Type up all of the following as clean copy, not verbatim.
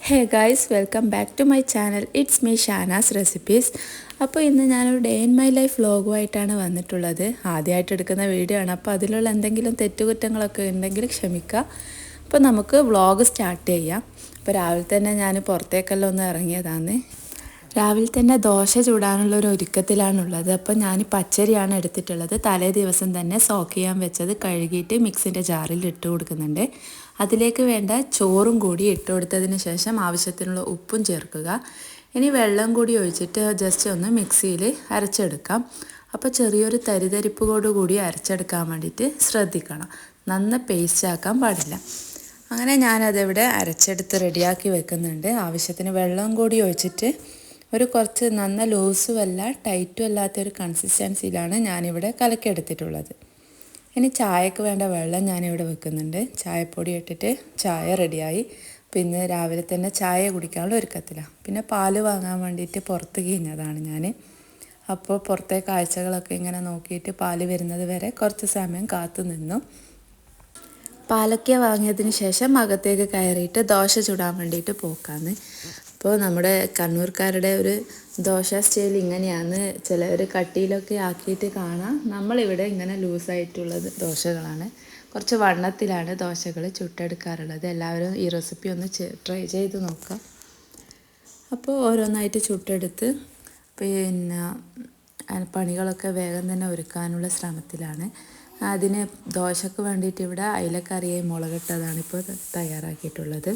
Hey guys, welcome back to my channel. It's me Shanas recipes. അപ്പോൾ ഇന്ന് ഞാനൊരു day in my life വ്ലോഗുമായിട്ടാണ് വന്നിട്ടുള്ളത്. ആദ്യമായിട്ട് എടുക്കുന്ന വീഡിയോ ആണ്, അപ്പോൾ അതിലുള്ള എന്തെങ്കിലും തെറ്റുകുറ്റങ്ങളൊക്കെ ഉണ്ടെങ്കിൽ ക്ഷമിക്കുക. അപ്പോൾ നമുക്ക് വ്ലോഗ് സ്റ്റാർട്ട് ചെയ്യാം. അപ്പോൾ രാവിലെ തന്നെ ഞാൻ പുറത്തേക്കെല്ലാം ഒന്ന് ഇറങ്ങിയതാണ്. രാവിലെ തന്നെ ദോശ ചൂടാനുള്ള ഒരു ഒരുക്കത്തിലാണുള്ളത്. അപ്പോൾ ഞാൻ പച്ചരിയാണ് എടുത്തിട്ടുള്ളത്. തലേ ദിവസം തന്നെ സോക്ക് ചെയ്യാൻ വെച്ചത് കഴുകിയിട്ട് മിക്സിൻ്റെ ജാറിൽ ഇട്ട് കൊടുക്കുന്നുണ്ട്. അതിലേക്ക് വേണ്ട ചോറും കൂടി ഇട്ട് കൊടുത്തതിന് ശേഷം ആവശ്യത്തിനുള്ള ഉപ്പും ചേർക്കുക. ഇനി വെള്ളം കൂടി ഒഴിച്ചിട്ട് ജസ്റ്റ് ഒന്ന് മിക്സിയിൽ അരച്ചെടുക്കാം. അപ്പോൾ ചെറിയൊരു തരിതരിപ്പോടു കൂടി അരച്ചെടുക്കാൻ വേണ്ടിയിട്ട് ശ്രദ്ധിക്കണം. നന്ന പേസ്റ്റ് ആക്കാൻ പാടില്ല. അങ്ങനെ ഞാനതിവിടെ അരച്ചെടുത്ത് റെഡിയാക്കി വെക്കുന്നുണ്ട്. ആവശ്യത്തിന് വെള്ളം കൂടി ഒഴിച്ചിട്ട് ഒരു കുറച്ച് നന്ന ലൂസും അല്ല ടൈറ്റും അല്ലാത്തൊരു കൺസിസ്റ്റൻസിയിലാണ് ഞാനിവിടെ കലക്കിയെടുത്തിട്ടുള്ളത്. ഇനി ചായക്ക് വേണ്ട വെള്ളം ഞാനിവിടെ വെക്കുന്നുണ്ട്. ചായപ്പൊടി ഇട്ടിട്ട് ചായ റെഡിയായി. പിന്നെ രാവിലെ തന്നെ ചായ കുടിക്കാനുള്ള ഒരുക്കത്തിലാണ്. പിന്നെ പാല് വാങ്ങാൻ വേണ്ടിയിട്ട് പുറത്ത് കഴിഞ്ഞതാണ് ഞാൻ. അപ്പോൾ പുറത്തെ കാഴ്ചകളൊക്കെ ഇങ്ങനെ നോക്കിയിട്ട് പാല് വരുന്നത് വരെ കുറച്ച് സമയം കാത്തു നിന്നു. പാലക്ക വാങ്ങിയതിന് ശേഷം അകത്തേക്ക് കയറിയിട്ട് ദോശ ചുടാൻ വേണ്ടിയിട്ട് പോക്കാന്ന്. അപ്പോൾ നമ്മുടെ കണ്ണൂർക്കാരുടെ ഒരു ദോശ സ്റ്റൈൽ ഇങ്ങനെയാണ്. ചിലർ കട്ടിയിലൊക്കെ ആക്കിയിട്ട് കാണാം. നമ്മളിവിടെ ഇങ്ങനെ ലൂസായിട്ടുള്ളത് ദോശകളാണ്. കുറച്ച് വണ്ണത്തിലാണ് ദോശകൾ ചുട്ടെടുക്കാറുള്ളത്. എല്ലാവരും ഈ റെസിപ്പി ഒന്ന് ട്രൈ ചെയ്ത് നോക്കാം. അപ്പോൾ ഓരോന്നായിട്ട് ചുട്ടെടുത്ത് പിന്നെ പണികളൊക്കെ വേഗം തന്നെ ഒരുക്കാനുള്ള ശ്രമത്തിലാണ്. അതിന് ദോശക്ക് വേണ്ടിയിട്ട് ഇവിടെ അയിലക്കറിയായി മുളകിട്ടതാണ് ഇപ്പോൾ തയ്യാറാക്കിയിട്ടുള്ളത്.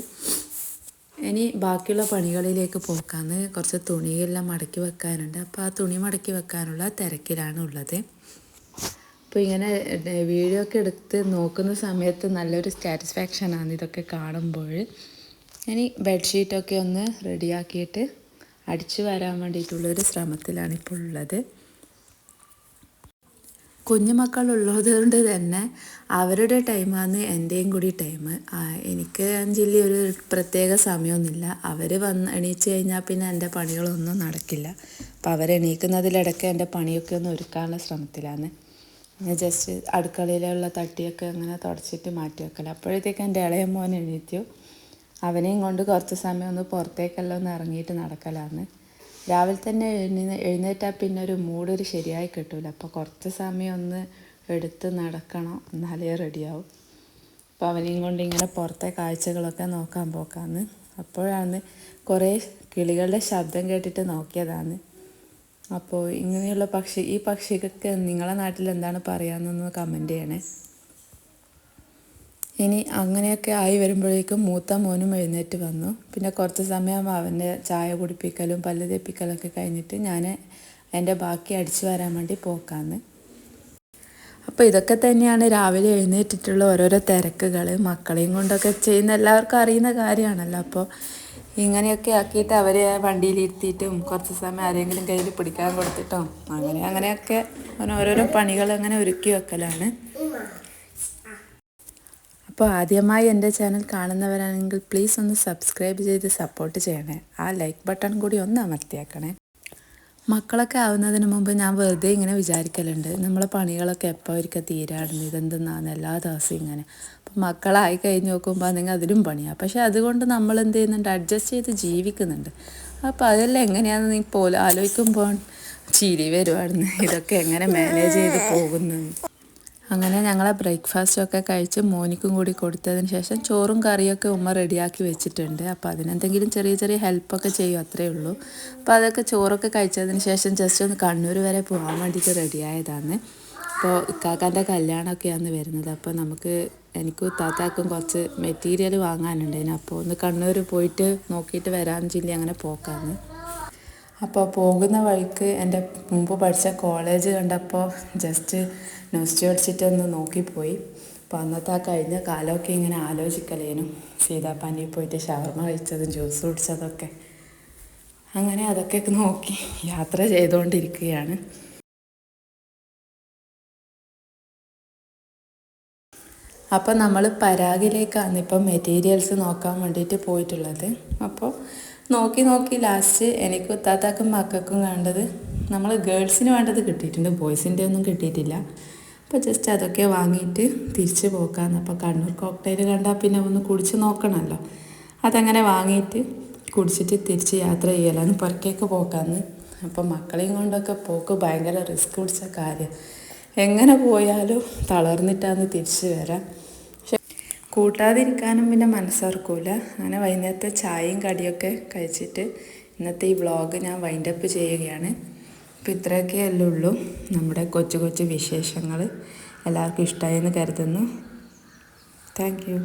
ഇനി ബാക്കിയുള്ള പണികളിലേക്ക് പോക്കാന്ന്. കുറച്ച് തുണിയെല്ലാം മടക്കി വെക്കാനുണ്ട്. അപ്പോൾ ആ തുണി മടക്കി വെക്കാനുള്ള തിരക്കിലാണ് ഉള്ളത്. അപ്പോൾ ഇങ്ങനെ വീഡിയോ ഒക്കെ എടുത്ത് നോക്കുന്ന സമയത്ത് നല്ലൊരു സാറ്റിസ്ഫാക്ഷനാണ് ഇതൊക്കെ കാണുമ്പോൾ. ഇനി ബെഡ്ഷീറ്റൊക്കെ ഒന്ന് റെഡിയാക്കിയിട്ട് അടിച്ചു വരാൻ വേണ്ടിയിട്ടുള്ളൊരു ശ്രമത്തിലാണ് ഇപ്പോൾ ഉള്ളത്. കുഞ്ഞുമക്കളുള്ളത് കൊണ്ട് തന്നെ അവരുടെ ടൈമാണ് എൻ്റെയും കൂടി ടൈം. എനിക്ക് അഞ്ചില്ലി ഒരു പ്രത്യേക സമയമൊന്നുമില്ല. അവർ എണീച്ച് കഴിഞ്ഞാൽ പിന്നെ എൻ്റെ പണികളൊന്നും നടക്കില്ല. അപ്പോൾ അവരെണീക്കുന്നതിലിടയ്ക്ക് എൻ്റെ പണിയൊക്കെ ഒന്ന് ഒരുക്കാനുള്ള ശ്രമത്തിലാണ്. ഞാൻ ജസ്റ്റ് അടുക്കളയിലുള്ള തട്ടിയൊക്കെ അങ്ങനെ തുടച്ചിട്ട് മാറ്റി വെക്കല. അപ്പോഴത്തേക്ക് എൻ്റെ ഇളയ മോൻ എണീറ്റു. അവനെയും കൊണ്ട് കുറച്ച് സമയം ഒന്ന് പുറത്തേക്കെല്ലാം ഒന്ന് ഇറങ്ങിയിട്ട് നടക്കലാണ്. രാവിലെ തന്നെ എഴുന്നേറ്റാൽ പിന്നെ ഒരു മൂടൊരു ശരിയായി കിട്ടില്ല. അപ്പോൾ കുറച്ച് സമയം ഒന്ന് എടുത്ത് നടക്കണം, എന്നാലേ റെഡിയാവും. അപ്പോൾ അവനെയും കൊണ്ട് ഇങ്ങനെ പുറത്തെ കാഴ്ചകളൊക്കെ നോക്കാൻ പോക്കാന്ന്. അപ്പോഴാണ് കുറേ കിളികളുടെ ശബ്ദം കേട്ടിട്ട് നോക്കിയതാണ്. അപ്പോൾ ഇങ്ങനെയുള്ള ഈ പക്ഷിക്കൊക്കെ നിങ്ങളെ നാട്ടിൽ എന്താണ് പറയാമെന്നൊന്ന് കമൻറ്റ് ചെയ്യണേ. ഇനി അങ്ങനെയൊക്കെ ആയി വരുമ്പോഴേക്കും മൂത്ത മോനും എഴുന്നേറ്റ് വന്നു. പിന്നെ കുറച്ച് സമയം അവൻ്റെ ചായ കുടിപ്പിക്കലും പല്ല് തേപ്പിക്കലൊക്കെ കഴിഞ്ഞിട്ട് ഞാൻ എൻ്റെ ബാക്കി അടിച്ചു വരാൻ വേണ്ടി പോക്കാന്ന്. അപ്പോൾ ഇതൊക്കെ തന്നെയാണ് രാവിലെ എഴുന്നേറ്റിട്ടുള്ള ഓരോരോ തിരക്കുകൾ. മക്കളെയും കൊണ്ടൊക്കെ ചെയ്യുന്ന എല്ലാവർക്കും അറിയുന്ന കാര്യമാണല്ലോ. അപ്പോൾ ഇങ്ങനെയൊക്കെ ആക്കിയിട്ട് അവരെ വണ്ടിയിലിരുത്തിയിട്ടും കുറച്ച് സമയം ആരെങ്കിലും കയ്യിൽ പിടിക്കാൻ കൊടുത്തിട്ടോ അങ്ങനെയൊക്കെ ഓരോരോ പണികൾ അങ്ങനെ ഒരുക്കി വെക്കലാണ്. അപ്പോൾ ആദ്യമായി എൻ്റെ ചാനൽ കാണുന്നവരാണെങ്കിൽ പ്ലീസ് ഒന്ന് സബ്സ്ക്രൈബ് ചെയ്ത് സപ്പോർട്ട് ചെയ്യണേ. ആ ലൈക്ക് ബട്ടൺ കൂടി ഒന്ന് അമർത്തിയാക്കണേ. മക്കളൊക്കെ ആവുന്നതിന് മുമ്പ് ഞാൻ വെറുതെ ഇങ്ങനെ വിചാരിക്കലുണ്ട്, നമ്മളെ പണികളൊക്കെ എപ്പോൾ ഒരിക്കൽ തീരാടുന്നു, ഇതെന്തെന്നാണ് എല്ലാ ദിവസവും ഇങ്ങനെ. അപ്പം മക്കളായി കഴിഞ്ഞ് നോക്കുമ്പോൾ നിങ്ങൾ അതിലും പണിയാണ്. പക്ഷേ അതുകൊണ്ട് നമ്മൾ എന്ത് ചെയ്യുന്നുണ്ട്, അഡ്ജസ്റ്റ് ചെയ്ത് ജീവിക്കുന്നുണ്ട്. അപ്പോൾ അതെല്ലാം എങ്ങനെയാണെന്ന് നീ പോലും ആലോചിക്കുമ്പോൾ ചിരി വരുവായിരുന്നു. ഇതൊക്കെ എങ്ങനെ മാനേജ് ചെയ്ത് പോകുന്നു. അങ്ങനെ ഞങ്ങളെ ബ്രേക്ക്ഫാസ്റ്റൊക്കെ കഴിച്ച് മോനിക്കും കൂടി കൊടുത്തതിന് ശേഷം ചോറും കറിയൊക്കെ ഉമ്മ റെഡിയാക്കി വെച്ചിട്ടുണ്ട്. അപ്പോൾ അതിനെന്തെങ്കിലും ചെറിയ ചെറിയ ഹെൽപ്പൊക്കെ ചെയ്യും, അത്രയേ ഉള്ളൂ. അപ്പോൾ അതൊക്കെ ചോറൊക്കെ കഴിച്ചതിന് ശേഷം ജസ്റ്റ് ഒന്ന് കണ്ണൂർ വരെ പോകാൻ വേണ്ടിയിട്ട് റെഡിയായതാണ്. അപ്പോൾ ഇക്കാക്കാൻ്റെ കല്യാണമൊക്കെയാണ് വരുന്നത്. അപ്പോൾ എനിക്കും താത്താക്കും കുറച്ച് മെറ്റീരിയൽ വാങ്ങാനുണ്ടായിരുന്നു. അപ്പോൾ ഒന്ന് കണ്ണൂർ പോയിട്ട് നോക്കിയിട്ട് വരാമെന്ന് ചൊല്ലി അങ്ങനെ പോക്കാന്ന്. അപ്പോൾ പോകുന്ന വഴിക്ക് എൻ്റെ മുമ്പ് പഠിച്ച കോളേജ് കണ്ടപ്പോൾ ജസ്റ്റ് ന്യൂസ് അടിച്ചിട്ടൊന്ന് നോക്കിപ്പോയി. അപ്പോൾ അന്നത്തെ ആ കഴിഞ്ഞ കാലമൊക്കെ ഇങ്ങനെ ആലോചിക്കലേനും, സീതാപ്പാനി പോയിട്ട് ഷവർമ കഴിച്ചതും ജ്യൂസ് കുടിച്ചതൊക്കെ. അങ്ങനെ അതൊക്കെ നോക്കി യാത്ര ചെയ്തുകൊണ്ടിരിക്കുകയാണ്. അപ്പോൾ നമ്മൾ പരാഗിലേക്കാണ് ഇപ്പം മെറ്റീരിയൽസ് നോക്കാൻ വേണ്ടിയിട്ട് പോയിട്ടുള്ളത്. അപ്പോൾ നോക്കി ലാസ്റ്റ് എനിക്ക് താത്താക്കും മക്കൾക്കും വേണ്ടത് നമ്മൾ ഗേൾസിന് വേണ്ടത് കിട്ടിയിട്ടുണ്ട്, ബോയ്സിൻ്റെ ഒന്നും കിട്ടിയിട്ടില്ല. അപ്പോൾ ജസ്റ്റ് അതൊക്കെ വാങ്ങിയിട്ട് തിരിച്ച് പോക്കാന്ന്. അപ്പോൾ കണ്ണൂർ കോക്ടെയിൽ കണ്ടാൽ പിന്നെ ഒന്ന് കുടിച്ച് നോക്കണമല്ലോ. അതങ്ങനെ വാങ്ങിയിട്ട് കുടിച്ചിട്ട് തിരിച്ച് യാത്ര ചെയ്യലാണ്, പുറത്തേക്ക് പോക്കാന്ന്. അപ്പം മക്കളെയും കൊണ്ടൊക്കെ പോക്ക് ഭയങ്കര റിസ്ക് പിടിച്ച കാര്യം. എങ്ങനെ പോയാലും തളർന്നിട്ടാന്ന് തിരിച്ച് വരാം. പക്ഷെ കൂട്ടാതിരിക്കാനും പിന്നെ മനസ്സോർക്കൂല. അങ്ങനെ വൈകുന്നേരത്തെ ചായയും കടിയൊക്കെ കഴിച്ചിട്ട് ഇന്നത്തെ ഈ വ്ളോഗ് ഞാൻ വൈൻഡപ്പ് ചെയ്യുകയാണ്. അപ്പോൾ ഇത്രയൊക്കെയല്ലേ ഉള്ളൂ നമ്മുടെ കൊച്ചു കൊച്ചു വിശേഷങ്ങൾ. എല്ലാവർക്കും ഇഷ്ടമായെന്ന് കരുതുന്നു. Thank you.